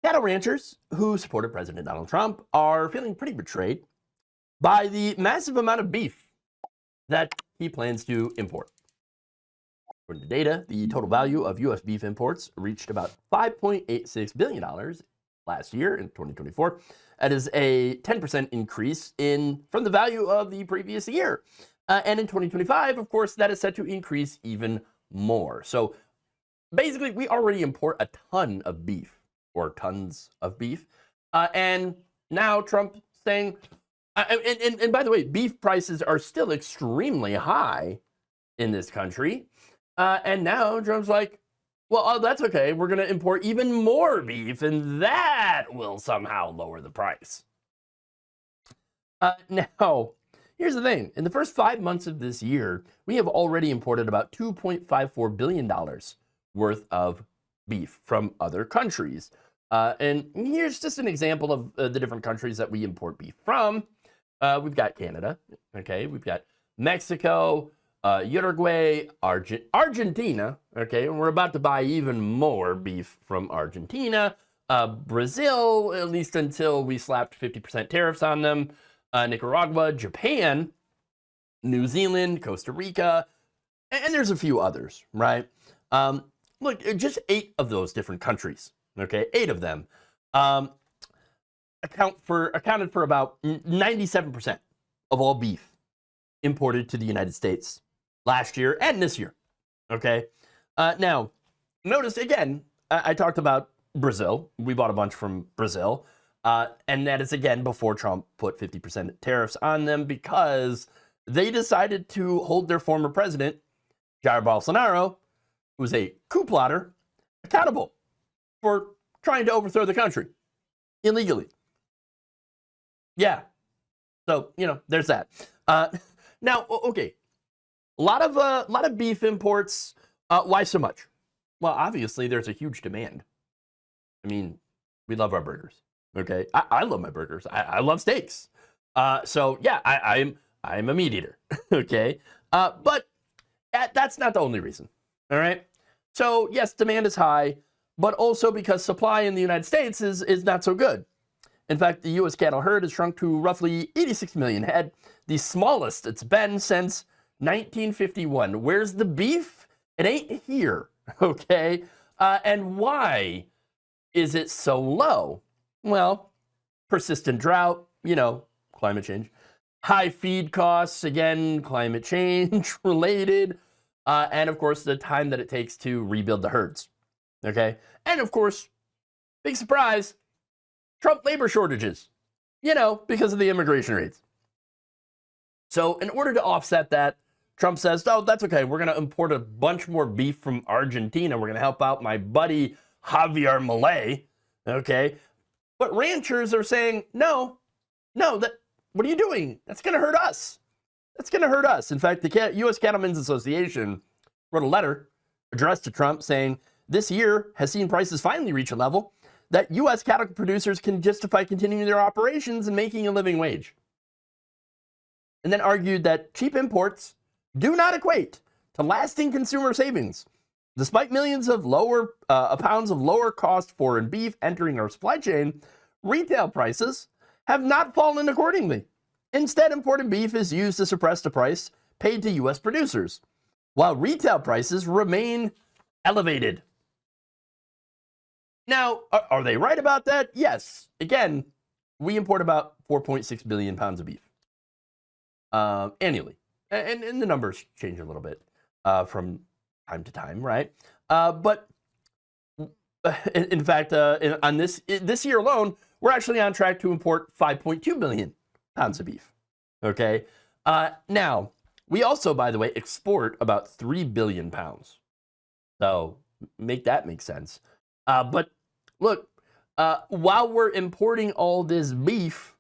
Cattle ranchers who supported President Donald Trump are feeling pretty betrayed by the massive amount of beef that he plans to import. According to data, the total value of U.S. beef imports reached about $5.86 billion last year in 2024. That is a 10% increase from the value of the previous year. And in 2025, of course, that is set to increase even more. So basically, we already import a ton of beef, or tons of beef. And now Trump saying, and by the way, beef prices are still extremely high in this country. And now Trump's like, well, that's okay. We're going to import even more beef, and that will somehow lower the price. Now, here's the thing. In the first 5 months of this year, we have already imported about $2.54 billion worth of beef from other countries. And here's just an example of the different countries that we import beef from. We've got Canada, okay? We've got Mexico, Uruguay, Argentina, okay? And we're about to buy even more beef from Argentina. Brazil, at least until we slapped 50% tariffs on them. Nicaragua, Japan, New Zealand, Costa Rica, and there's a few others, right? Look, just 8 of those different countries, okay? 8 of them accounted for about 97% of all beef imported to the United States last year and this year, okay? Now, notice again, I talked about Brazil. We bought a bunch from Brazil. And that is, again, before Trump put 50% tariffs on them because they decided to hold their former president, Jair Bolsonaro, who was a coup plotter, accountable for trying to overthrow the country illegally. Yeah. So, there's that. Now, okay, a lot of beef imports. Why so much? Well, obviously, there's a huge demand. I mean, we love our burgers. Okay, I love my burgers. I love steaks. So yeah, I'm a meat eater. Okay, but that's not the only reason. All right. So yes, demand is high, but also because supply in the United States is not so good. In fact, the U.S. cattle herd has shrunk to roughly 86 million head, the smallest it's been since 1951. Where's the beef? It ain't here. Okay, and why is it so low? Well, persistent drought, climate change. High feed costs, again, climate change related. And of course, the time that it takes to rebuild the herds. Okay. And of course, big surprise, Trump labor shortages, because of the immigration rates. So in order to offset that, Trump says, oh, that's okay. We're going to import a bunch more beef from Argentina. We're going to help out my buddy Javier Milei. Okay. But ranchers are saying, no, what are you doing? That's going to hurt us. That's going to hurt us. In fact, the U.S. Cattlemen's Association wrote a letter addressed to Trump saying this year has seen prices finally reach a level that U.S. cattle producers can justify continuing their operations and making a living wage. And then argued that cheap imports do not equate to lasting consumer savings. Despite millions of pounds of lower cost foreign beef entering our supply chain, retail prices have not fallen accordingly. Instead, imported beef is used to suppress the price paid to U.S. producers, while retail prices remain elevated. Now, are they right about that? Yes. Again, we import about 4.6 billion pounds of beef annually. And the numbers change a little bit from time to time, right? But in fact, on this year alone, we're actually on track to import 5.2 billion pounds of beef. Okay. Now, we also, by the way, export about 3 billion pounds. So make that make sense. But look, while we're importing all this beef,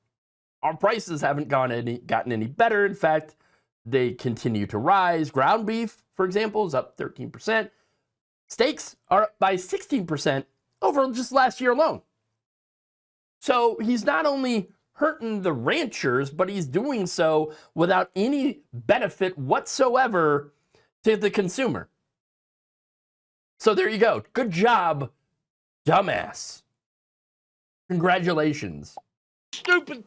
our prices haven't gotten any better. In fact, they continue to rise. Ground beef, for example, is up 13%. Steaks are up by 16% over just last year alone. So he's not only hurting the ranchers, but he's doing so without any benefit whatsoever to the consumer. So there you go. Good job, dumbass. Congratulations. Stupid.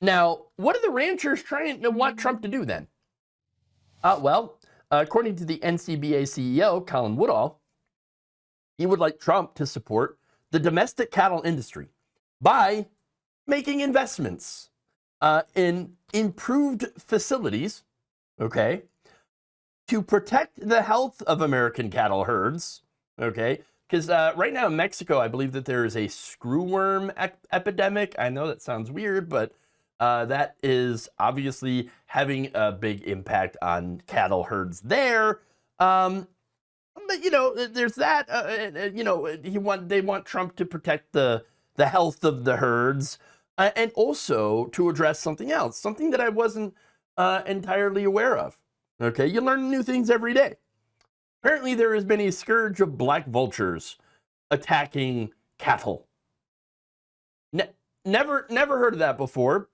Now, what are the ranchers trying to want Trump to do then? Well, according to the NCBA CEO, Colin Woodall, he would like Trump to support the domestic cattle industry by making investments in improved facilities, okay, to protect the health of American cattle herds, okay? Because right now in Mexico, I believe that there is a screwworm epidemic. I know that sounds weird, but that is obviously having a big impact on cattle herds there. But, you know, there's that, you know, they want Trump to protect the health of the herds and also to address something else, something that I wasn't entirely aware of. Okay, you learn new things every day. Apparently, there has been a scourge of black vultures attacking cattle. Never heard of that before.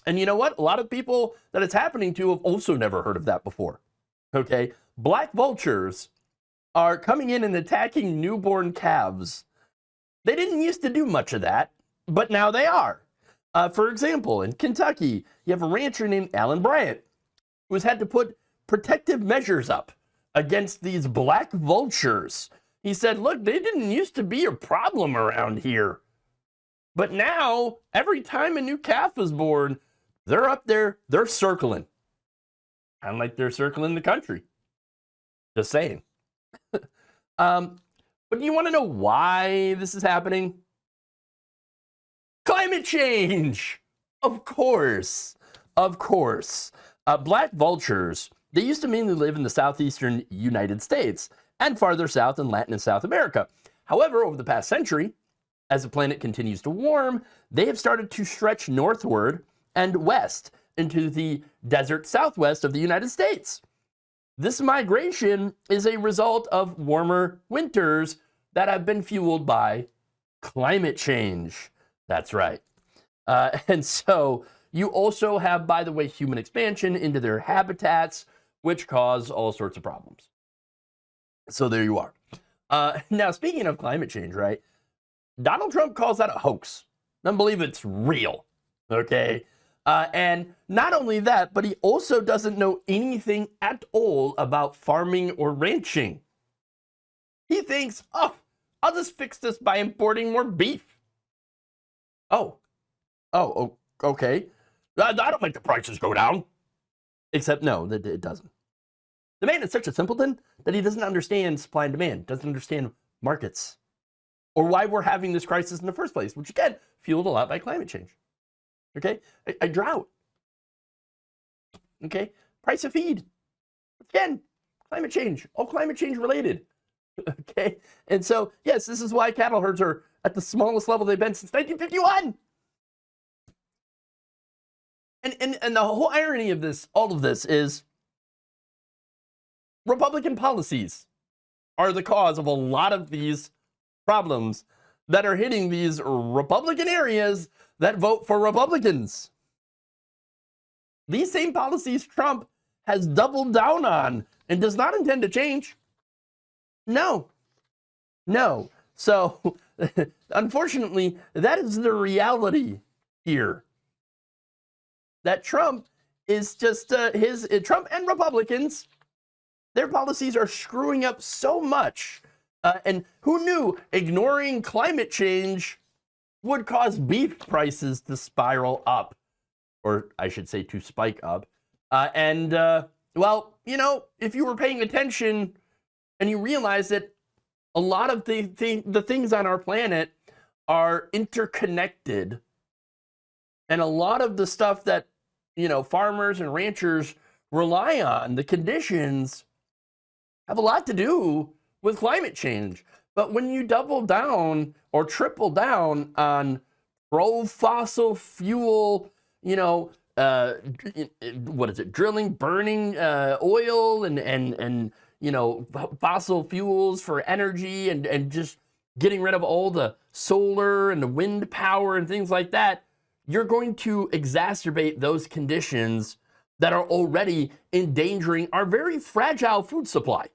And you know what? A lot of people that it's happening to have also never heard of that before. Okay, black vultures are coming in and attacking newborn calves. They didn't used to do much of that, but now they are. For example, in Kentucky, you have a rancher named Alan Bryant who has had to put protective measures up against these black vultures. He said, look, they didn't used to be a problem around here. But now, every time a new calf is born, they're up there, they're circling. Kind of like they're circling the country. Just saying. But do you want to know why this is happening? Climate change! Of course. Of course. Black vultures, they used to mainly live in the southeastern United States and farther south in Latin and South America. However, over the past century, as the planet continues to warm, they have started to stretch northward and west into the desert southwest of the United States. This migration is a result of warmer winters that have been fueled by climate change. That's right. And so you also have, by the way, human expansion into their habitats, which cause all sorts of problems. So there you are. Now, speaking of climate change, right? Donald Trump calls that a hoax. Doesn't believe it's real, okay? And not only that, but he also doesn't know anything at all about farming or ranching. He thinks, oh, I'll just fix this by importing more beef. Oh, okay. That'll make the prices go down. Except no, it doesn't. The man is such a simpleton that he doesn't understand supply and demand, doesn't understand markets, or why we're having this crisis in the first place, which again, fueled a lot by climate change. Okay, a drought. Okay, price of feed. Again, climate change, all climate change related. Okay, and so yes, this is why cattle herds are at the smallest level they've been since 1951. And the whole irony of this, all of this, is Republican policies are the cause of a lot of these problems that are hitting these Republican areas that vote for Republicans. These same policies Trump has doubled down on and does not intend to change. No. So, unfortunately, that is the reality here. That Trump is just Trump and Republicans, their policies are screwing up so much. And who knew ignoring climate change would cause beef prices to spiral up, or I should say to spike up. Well, you know, if you were paying attention and you realize that a lot of the things on our planet are interconnected, and a lot of the stuff that, you know, farmers and ranchers rely on, the conditions, have a lot to do with climate change. But when you double down or triple down on pro-fossil fuel, you know, what is it, drilling, burning oil and you know, fossil fuels for energy and just getting rid of all the solar and the wind power and things like that, you're going to exacerbate those conditions that are already endangering our very fragile food supply.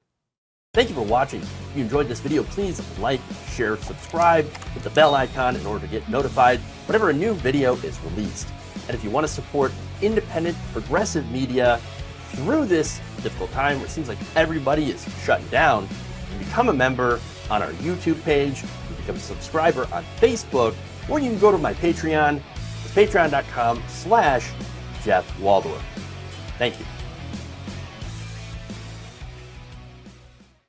Thank you for watching. If you enjoyed this video, please like, share, subscribe, hit the bell icon in order to get notified whenever a new video is released. And if you want to support independent, progressive media through this difficult time where it seems like everybody is shutting down, you can become a member on our YouTube page, you can become a subscriber on Facebook, or you can go to my Patreon. It's patreon.com/Jeff Waldorf. Thank you.